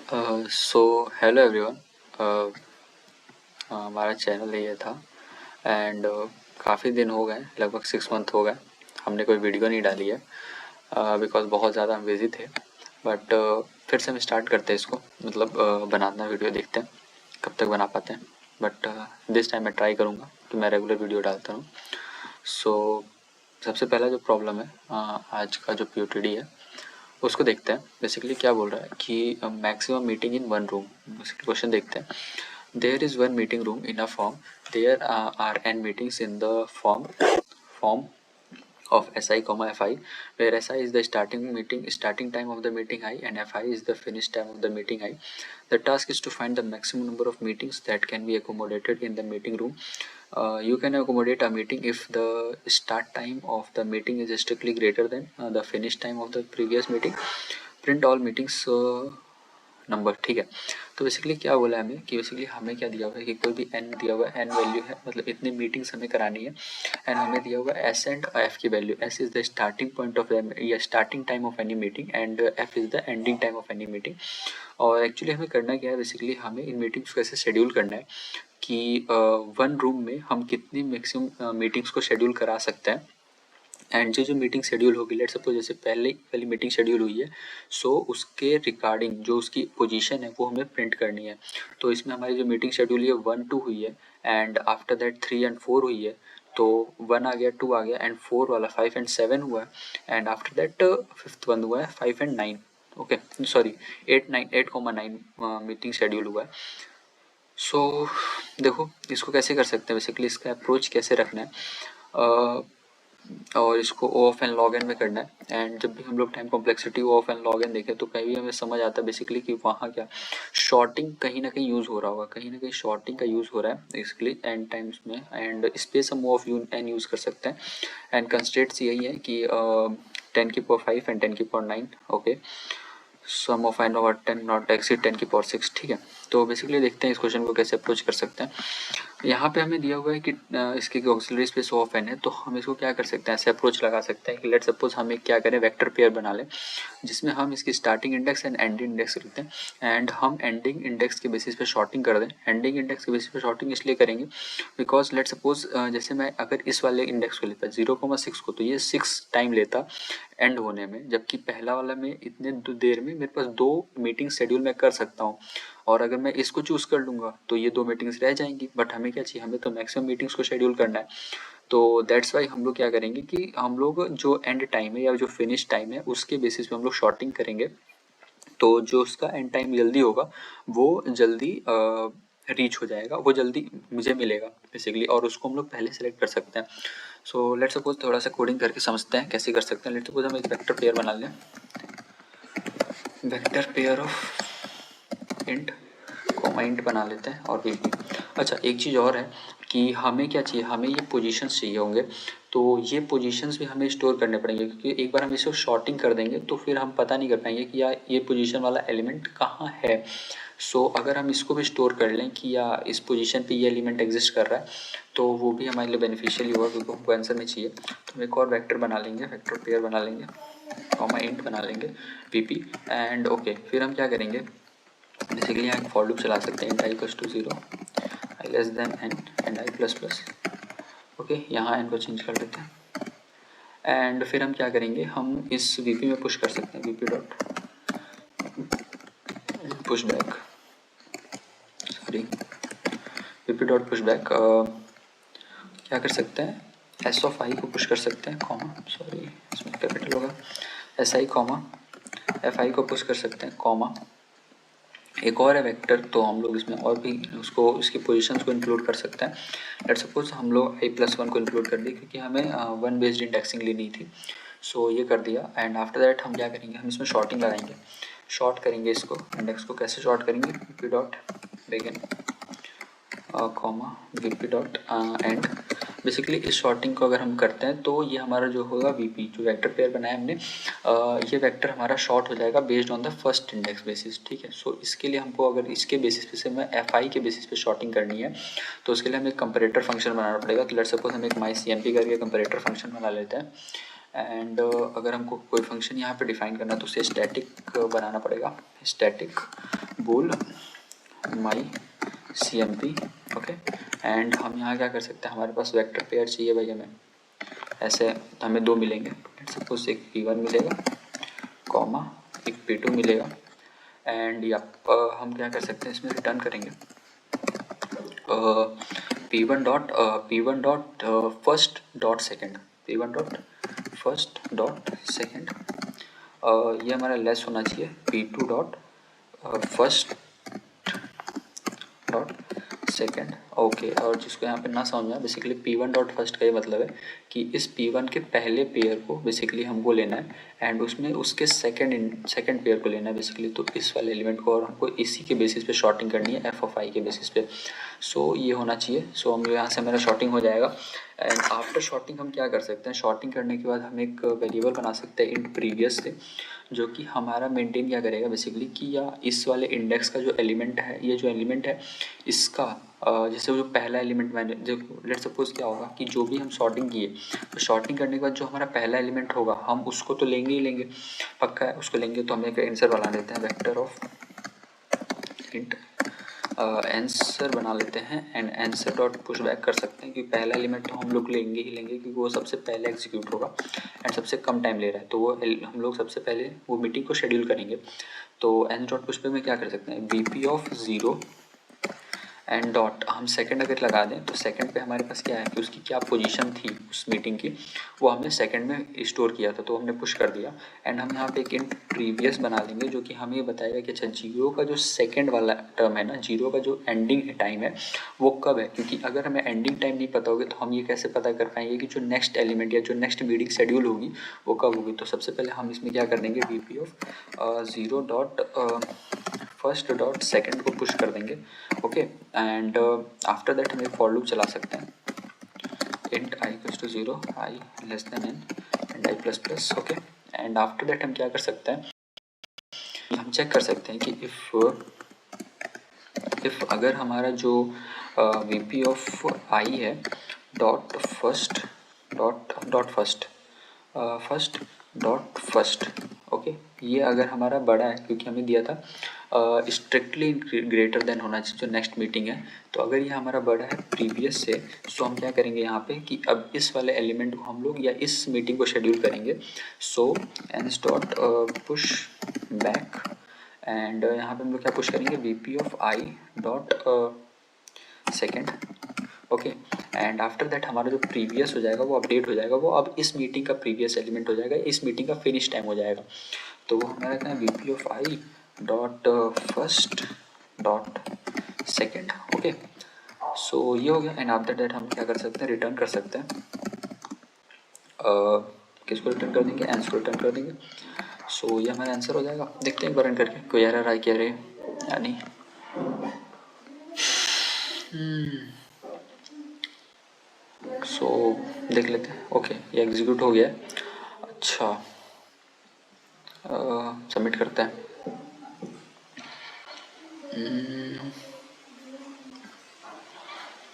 So hello everyone. हमारा channel ये था एंड काफ़ी दिन हो गए, लगभग 6 मंथ हो गए हमने कोई वीडियो नहीं डाली है बिकॉज बहुत ज़्यादा हम बिज़ी थे। बट फिर से हम स्टार्ट करते हैं इसको, मतलब बनाना वीडियो, देखते हैं कब तक बना पाते हैं। बट दिस टाइम मैं ट्राई करूँगा कि मैं रेगुलर वीडियो डालता हूँ। सो सबसे पहला जो प्रॉब्लम है आज का जो POTD है उसको देखते हैं। बेसिकली क्या बोल रहा है कि maximum meeting in one room. Question देखते हैं। There is one meeting room in a form, there are n meetings in the form of SI, FI, where SI is the starting time of the meeting I and FI is the finish time of the meeting I. The task is to find the maximum number of meetings that can be accommodated in the meeting room. You can accommodate a meeting if the start time of the meeting is strictly greater than the finish time of the previous meeting. Print all meetings number, ठीक है। तो basically क्या बोला है हमें कि basically हमें क्या दिया हुआ है कि कोई भी n दिया हुआ है, n वैल्यू है, मतलब इतनी मीटिंग्स हमें करानी है एंड हमें दिया हुआ है s एंड f की वैल्यू। s is the starting point of या starting time of any meeting and f is the ending time of any meeting. और एक्चुअली हमें करना क्या है, बेसिकली हमें इन मीटिंग्स को ऐसे शेड्यूल करना है कि वन रूम में हम कितनी मैक्सिमम मीटिंग्स को शेड्यूल करा सकते हैं। एंड जो मीटिंग शेड्यूल होगी, लेट सपोज जैसे पहले वाली मीटिंग शेड्यूल हुई है, सो उसके रिगार्डिंग जो उसकी पोजीशन है वो हमें प्रिंट करनी है। तो इसमें हमारी जो मीटिंग शेड्यूल है 1 2 हुई है एंड आफ्टर दैट 3 एंड 4 हुई है। तो 1 आ गया, 2 आ गया एंड 4 वाला 5 एंड 7 हुआ है and after that fifth one हुआ है 5 and 9। Okay, sorry 8,9 meeting schedule हुआ है। सो देखो इसको कैसे कर सकते हैं, बेसिकली इसका अप्रोच कैसे रखना है। और इसको O of n log n में करना है। एंड जब भी हम लोग time complexity O of n log n देखें तो कहीं भी हमें समझ आता है बेसिकली कि वहाँ क्या शॉर्टिंग कहीं ना कहीं यूज़ हो रहा होगा, कहीं ना कहीं शॉर्टिंग का यूज़ हो रहा है बेसिकली एंड टाइम्स में। एंड स्पेस हम O ऑफ n यूज़ कर सकते हैं। एंड कंस्ट्रेंट्स यही है कि 10⁵ and 10⁹ okay, sum of n over 10 not exceed 10⁶, ठीक है। तो बेसिकली देखते हैं इस क्वेश्चन को कैसे अप्रोच कर सकते हैं। यहाँ पे हमें दिया हुआ है कि इसकी ऑक्सिलरी स्पेस ऑफ n है, तो हम इसको क्या कर सकते हैं, ऐसे अप्रोच लगा सकते हैं कि लेट सपोज हम एक क्या करें, वेक्टर पेयर बना लें जिसमें हम इसकी starting index and ending index रखते हैं एंड हम एंडिंग इंडेक्स के बेसिस पे शॉर्टिंग कर दें। एंडिंग इंडेक्स के बेसिस पे शॉर्टिंग इसलिए करेंगे बिकॉज लेट सपोज जैसे मैं अगर इस वाले इंडेक्स को लेता 0,6 को, तो ये 6 टाइम लेता एंड होने में, जबकि पहला वाला में इतने देर में मेरे पास 2 मीटिंग शेड्यूल मैं कर सकता हूँ। और अगर मैं इसको चूज़ कर लूँगा तो ये 2 मीटिंग्स रह जाएंगी। बट हमें क्या चाहिए, हमें तो मैक्सिमम मीटिंग्स को शेड्यूल करना है। तो दैट्स वाई हम लोग क्या करेंगे कि हम लोग जो एंड टाइम है या जो फिनिश टाइम है उसके बेसिस पे हम लोग शॉर्टिंग करेंगे। तो जो उसका एंड टाइम जल्दी होगा वो जल्दी रीच हो जाएगा, वो जल्दी मुझे मिलेगा बेसिकली, और उसको हम लोग पहले सेलेक्ट कर सकते हैं। सो लेट्स सपोज थोड़ा सा कोडिंग करके समझते हैं कैसे कर सकते हैं। लेट्स सपोज हम एक वेक्टर पेयर बना लें, वेक्टर पेयर ऑफ इंट बना लेते हैं और वीपी। अच्छा, एक चीज़ और है कि हमें क्या चाहिए, हमें ये पोजीशंस चाहिए होंगे। तो ये पोजीशंस भी हमें स्टोर करने पड़ेंगे क्योंकि एक बार हम इसको शॉर्टिंग कर देंगे तो फिर हम पता नहीं कर पाएंगे कि यार ये पोजीशन वाला एलिमेंट कहाँ है। सो अगर हम इसको भी स्टोर कर लें कि या इस पोजीशन पे ये एलिमेंट एग्जिस्ट कर रहा है तो वो भी हमारे लिए बेनिफिशियल होगा क्योंकि हमको आंसर में चाहिए। तो हम एक और वेक्टर बना लेंगे, वेक्टर पेयर बना लेंगे, इंट बना लेंगे वीपी एंड ओके। फिर हम क्या करेंगे, बेसिकली यहाँ एक फॉर लूप चला सकते हैं, int i equals to 0, i less than n and i plus plus. Okay, यहाँ n को चेंज कर लेते हैं एंड फिर हम क्या करेंगे, हम इस वीपी में पुश कर सकते हैं, VP dot push back, sorry VP dot push back. क्या कर सकते हैं, एस ऑफ आई को पुश कर सकते हैं, कॉमा, सॉरी इसमें कैपिटल होगा, S I comma F I को पुश कर सकते हैं, कॉमा एक और है वेक्टर, तो हम लोग इसमें और भी उसको इसकी पोजीशंस को इंक्लूड कर सकते हैं। लेट सपोज हम लोग i+1 को इंक्लूड कर दिए क्योंकि हमें 1 बेस्ड इंडेक्सिंग लेनी थी। सो ये कर दिया एंड आफ्टर दैट हम क्या करेंगे, हम इसमें शॉर्टिंग लगाएंगे, शॉर्ट करेंगे इसको, इंडेक्स को कैसे शॉर्ट करेंगे, VP dot begin comma VP dot and. Basically इस शॉर्टिंग को अगर हम करते हैं तो ये हमारा जो होगा वीपी, जो वेक्टर पेयर बनाया हमने, ये वेक्टर हमारा शॉर्ट हो जाएगा based on the first index basis, ठीक है। सो इसके लिए हमको अगर इसके बेसिस पे से मैं एफ आई के बेसिस पे शॉर्टिंग करनी है तो उसके लिए हमें एक कंपैरेटर फंक्शन बनाना पड़ेगा। तो लेट्स सपोज हम एक माई CMP करके कंपैरेटर फंक्शन बना लेते हैं एंड अगर हमको कोई फंक्शन यहाँ पे डिफाइन करना है तो उसे स्टैटिक बनाना पड़ेगा, स्टैटिक बोल माई CMP। ओके, एंड हम यहाँ क्या कर सकते हैं, हमारे पास वेक्टर पेयर चाहिए भाई हमें, ऐसे हमें 2 मिलेंगे, सपोज एक P1 मिलेगा कॉमा एक P2 मिलेगा। एंड या हम क्या कर सकते हैं, इसमें रिटर्न करेंगे P1 dot first dot second, P1 dot first dot second, ये हमारा लेस होना चाहिए P2 dot first dot second. Okay, और जिसको यहाँ पे ना समझ में, बेसिकली P1 डॉट फर्स्ट का ये मतलब है कि इस P1 के पहले पेयर को बेसिकली हमको लेना है एंड उसमें उसके सेकंड पेयर को लेना है बेसिकली, तो इस वाले एलिमेंट को, और हमको इसी के बेसिस पे शॉर्टिंग करनी है f(i) के बेसिस पे। सो ये होना चाहिए। सो हम यहाँ से मेरा शॉर्टिंग हो जाएगा। एंड आफ्टर शॉर्टिंग हम क्या कर सकते हैं, शॉर्टिंग करने के बाद हम एक वेरिएबल बना सकते हैं इंट प्रीवियस से, जो कि हमारा मेंटेन क्या करेगा बेसिकली कि या इस वाले इंडेक्स का जो एलिमेंट है, ये जो एलिमेंट है इसका जैसे वो जो पहला एलिमेंट मैंने जो लेट सपोज क्या होगा कि जो भी हम शॉर्टिंग किए, तो शॉर्टिंग करने के बाद जो हमारा पहला एलिमेंट होगा हम उसको तो लेंगे ही लेंगे, पक्का है उसको लेंगे। तो हम एक आंसर बना लेते हैं वेक्टर ऑफ इंट आंसर बना लेते हैं and answer dot push back कर सकते हैं, क्योंकि पहला एलिमेंट तो हम लोग लेंगे ही लेंगे क्योंकि वो सबसे पहले एग्जीक्यूट होगा एंड सबसे कम टाइम ले रहा है, तो वो हम लोग सबसे पहले वो मीटिंग को शेड्यूल करेंगे। तो एंस डॉट पुश बैक में क्या कर सकते हैं, VP ऑफ 0 एंड डॉट हम सेकंड अगर लगा दें तो सेकंड पे हमारे पास क्या है कि उसकी क्या पोजीशन थी उस मीटिंग की, वो हमने सेकंड में स्टोर किया था, तो हमने पुश कर दिया। एंड हम यहाँ पे एक इंट प्रीवियस बना लेंगे जो कि हमें बताएगा कि अच्छा 0 का जो सेकंड वाला टर्म है ना, 0 का जो एंडिंग टाइम है वो कब है, क्योंकि अगर हमें एंडिंग टाइम नहीं पता होगी तो हम ये कैसे पता कर पाएंगे कि जो नेक्स्ट एलिमेंट या जो नेक्स्ट मीटिंग शेड्यूल होगी वो कब होगी। तो सबसे पहले हम इसमें क्या कर देंगे, VP of 0 dot first dot second को पुश कर देंगे। ओके, एंड आफ्टर दैट हम एक फॉर लूप चला सकते हैं int i equals to 0 i less than n and i plus plus. Okay, and after that हम क्या कर सकते हैं, हम चेक कर सकते हैं कि इफ अगर हमारा जो VP ऑफ i है dot first dot first. Okay, ये अगर हमारा बड़ा है क्योंकि हमें दिया था स्ट्रिक्टली ग्रेटर देन होना चाहिए जो नेक्स्ट मीटिंग है, तो अगर ये हमारा बड़ा है प्रीवियस से, सो हम क्या करेंगे यहाँ पे कि अब इस वाले एलिमेंट को हम लोग या इस मीटिंग को शेड्यूल करेंगे। सो एंस डॉट पुश बैक एंड यहाँ पे हम लोग क्या पुश करेंगे, VP of i dot second. Okay, and after that हमारा जो प्रीवियस हो जाएगा वो अपडेट हो जाएगा, वो अब इस मीटिंग का प्रीवियस एलिमेंट हो जाएगा, इस मीटिंग का फिनिश टाइम हो जाएगा। तो वो हमारा क्या है, VP of i dot first dot second. Okay, so ये हो गया। एंड आफ्टर दैट हम क्या कर सकते हैं, रिटर्न कर सकते हैं किसको रिटर्न कर देंगे, आंसर को रिटर्न कर देंगे। सो ये हमारा आंसर हो जाएगा। देखते हैं एक बार रन करके कोई एरर आए क्या रहे या नहीं। सो देख लेते हैं। ओके, ये एग्जीक्यूट हो गया है। अच्छा, सबमिट करते हैं।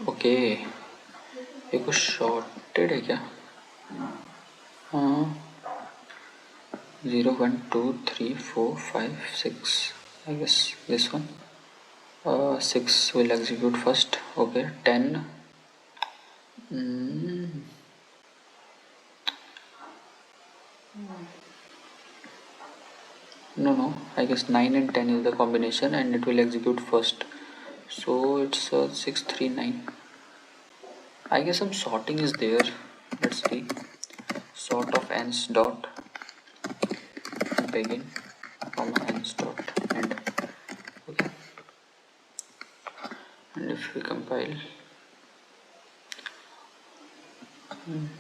ओके, ये कुछ शॉर्टेड है क्या? हाँ, 0 1 2 3 4 5 6 I guess this one 6 will execute first. Okay, 10 no, I guess 9 and 10 is the combination and it will execute first, so it's 6 3 9. I guess some sorting is there. Let's see, sort of ends dot begin comma ends dot end. Okay, and if we compile,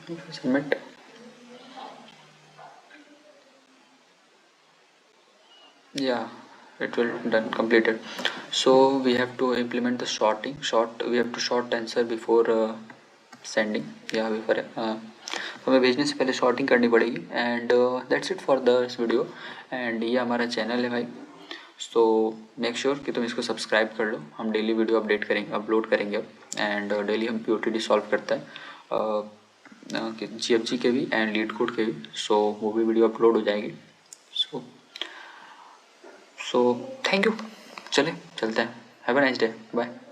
if we submit, yeah, it will done completed. So we have to implement the sorting. We have to sort answer before sending, या before हमें भेजने से पहले shorting करनी पड़ेगी। And that's it for this video. And ये हमारा channel है भाई, सो मेक श्योर कि तुम इसको सब्सक्राइब कर लो। हम डेली वीडियो अपलोड करेंगे अब, एंड डेली हम POTD सॉल्व करते हैं। GFG के भी एंड लीड कोड के भी। सो वो भी वीडियो अपलोड हो जाएगी। So thank you. चले चलते हैं। Have a nice day. Bye.